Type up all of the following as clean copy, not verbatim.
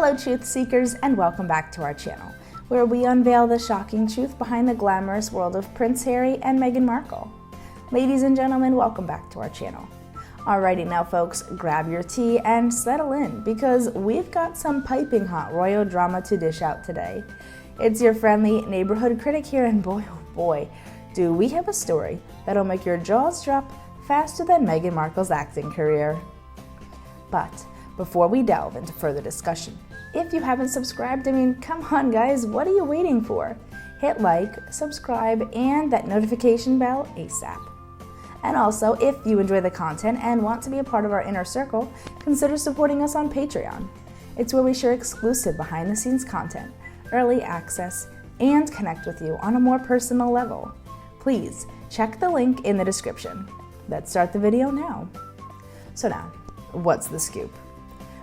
Hello truth seekers, and welcome back to our channel, where we unveil the shocking truth behind the glamorous world of Prince Harry and Meghan Markle. Ladies and gentlemen, welcome back to our channel. Alrighty now folks, grab your tea and settle in, because we've got some piping hot royal drama to dish out today. It's your friendly neighborhood critic here, and boy oh boy, do we have a story that'll make your jaws drop faster than Meghan Markle's acting career. But before we delve into further discussion, if you haven't subscribed, come on guys, what are you waiting for? Hit like, subscribe, and that notification bell ASAP. And also, if you enjoy the content and want to be a part of our inner circle, consider supporting us on Patreon. It's where we share exclusive behind-the-scenes content, early access, and connect with you on a more personal level. Please check the link in the description. Let's start the video now. So now, what's the scoop?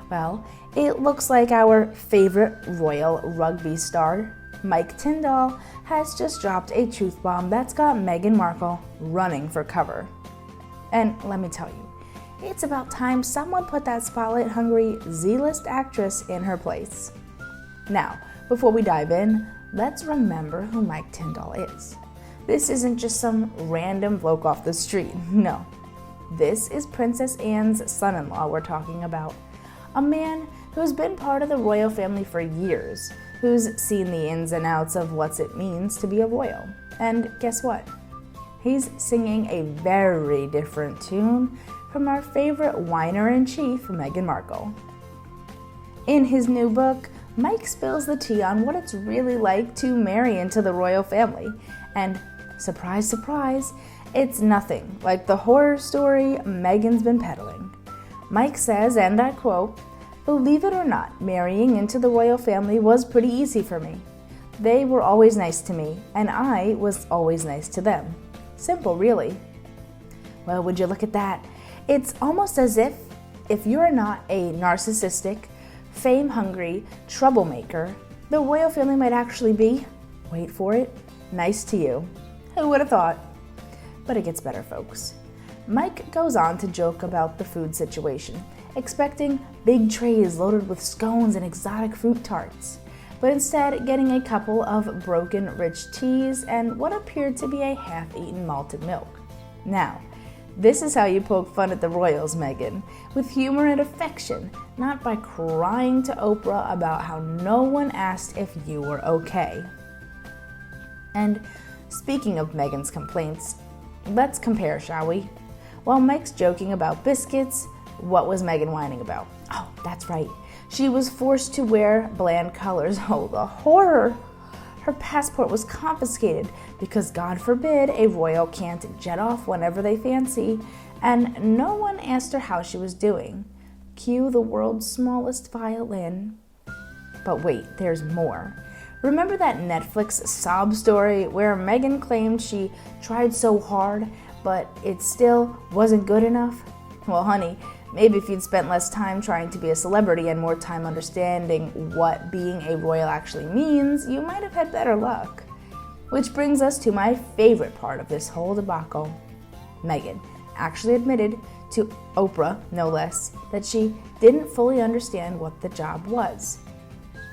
Well, it looks like our favorite royal rugby star, Mike Tindall, has just dropped a truth bomb that's got Meghan Markle running for cover. And let me tell you, it's about time someone put that spotlight-hungry Z-list actress in her place. Now, before we dive in, let's remember who Mike Tindall is. This isn't just some random bloke off the street, no. This is Princess Anne's son-in-law we're talking about. A man who's been part of the royal family for years, who's seen the ins and outs of what it means to be a royal. And guess what? He's singing a very different tune from our favorite whiner-in-chief, Meghan Markle. In his new book, Mike spills the tea on what it's really like to marry into the royal family. And surprise, surprise, it's nothing like the horror story Meghan's been peddling. Mike says, and I quote, "Believe it or not, marrying into the royal family was pretty easy for me. They were always nice to me, and I was always nice to them. Simple, really." Well, would you look at that? It's almost as if you're not a narcissistic, fame-hungry troublemaker, the royal family might actually be, wait for it, nice to you. Who would have thought? But it gets better, folks. Mike goes on to joke about the food situation, expecting big trays loaded with scones and exotic fruit tarts, but instead getting a couple of broken rich teas and what appeared to be a half-eaten malted milk. Now, this is how you poke fun at the royals, Meghan, with humor and affection, not by crying to Oprah about how no one asked if you were okay. And speaking of Meghan's complaints, let's compare, shall we? While Mike's joking about biscuits, what was Meghan whining about? Oh, that's right. She was forced to wear bland colors. Oh, the horror! Her passport was confiscated because, God forbid, a royal can't jet off whenever they fancy, and no one asked her how she was doing. Cue the world's smallest violin. But wait, there's more. Remember that Netflix sob story where Meghan claimed she tried so hard, but it still wasn't good enough? Well, honey, maybe if you'd spent less time trying to be a celebrity and more time understanding what being a royal actually means, you might have had better luck. Which brings us to my favorite part of this whole debacle. Meghan actually admitted to Oprah, no less, that she didn't fully understand what the job was.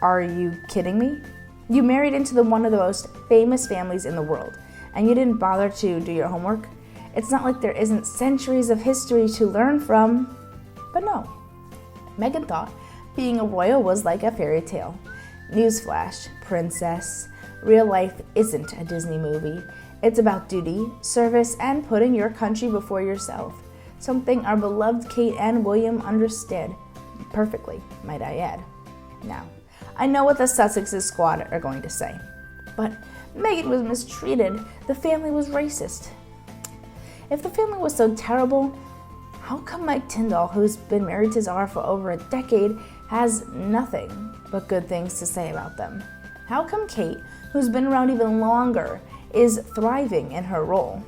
Are you kidding me? You married into one of the most famous families in the world, and you didn't bother to do your homework? It's not like there isn't centuries of history to learn from. But no, Meghan thought being a royal was like a fairy tale. Newsflash, princess, real life isn't a Disney movie. It's about duty, service, and putting your country before yourself. Something our beloved Kate and William understood perfectly, might I add. Now, I know what the Sussexes squad are going to say, but Meghan was mistreated. The family was racist. If the family was so terrible, how come Mike Tindall, who's been married to Zara for over a decade, has nothing but good things to say about them? How come Kate, who's been around even longer, is thriving in her role?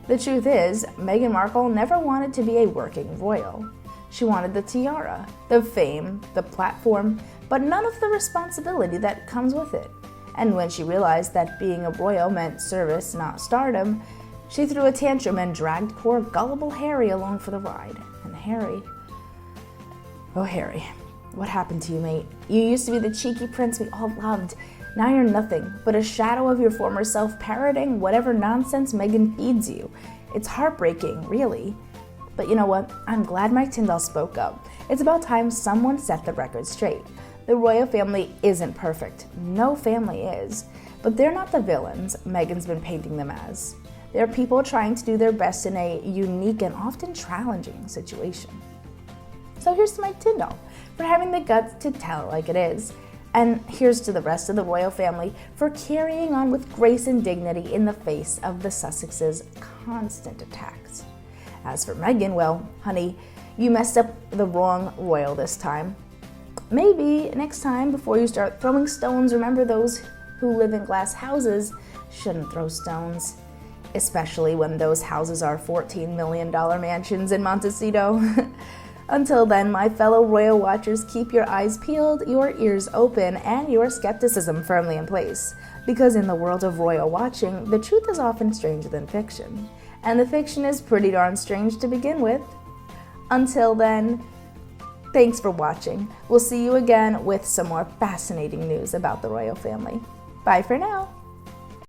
The truth is, Meghan Markle never wanted to be a working royal. She wanted the tiara, the fame, the platform, but none of the responsibility that comes with it. And when she realized that being a royal meant service, not stardom, she threw a tantrum and dragged poor gullible Harry along for the ride. And Harry, oh Harry, What happened to you, mate? You used to be the cheeky prince we all loved. Now you're nothing but a shadow of your former self, parroting whatever nonsense Meghan feeds you. It's heartbreaking, really. But you know what? I'm glad Mike Tindall spoke up. It's about time someone set the record straight. The royal family isn't perfect. No family is. But they're not the villains Meghan's been painting them as. They're people trying to do their best in a unique and often challenging situation. So here's to Mike Tindall for having the guts to tell it like it is. And here's to the rest of the royal family for carrying on with grace and dignity in the face of the Sussexes' constant attacks. As for Meghan, well, honey, you messed up the wrong royal this time. Maybe next time, before you start throwing stones, remember those who live in glass houses shouldn't throw stones, especially when those houses are $14 million mansions in Montecito. Until then, my fellow royal watchers, keep your eyes peeled, your ears open, and your skepticism firmly in place. Because in the world of royal watching, the truth is often stranger than fiction. And the fiction is pretty darn strange to begin with. Until then, thanks for watching. We'll see you again with some more fascinating news about the royal family. Bye for now.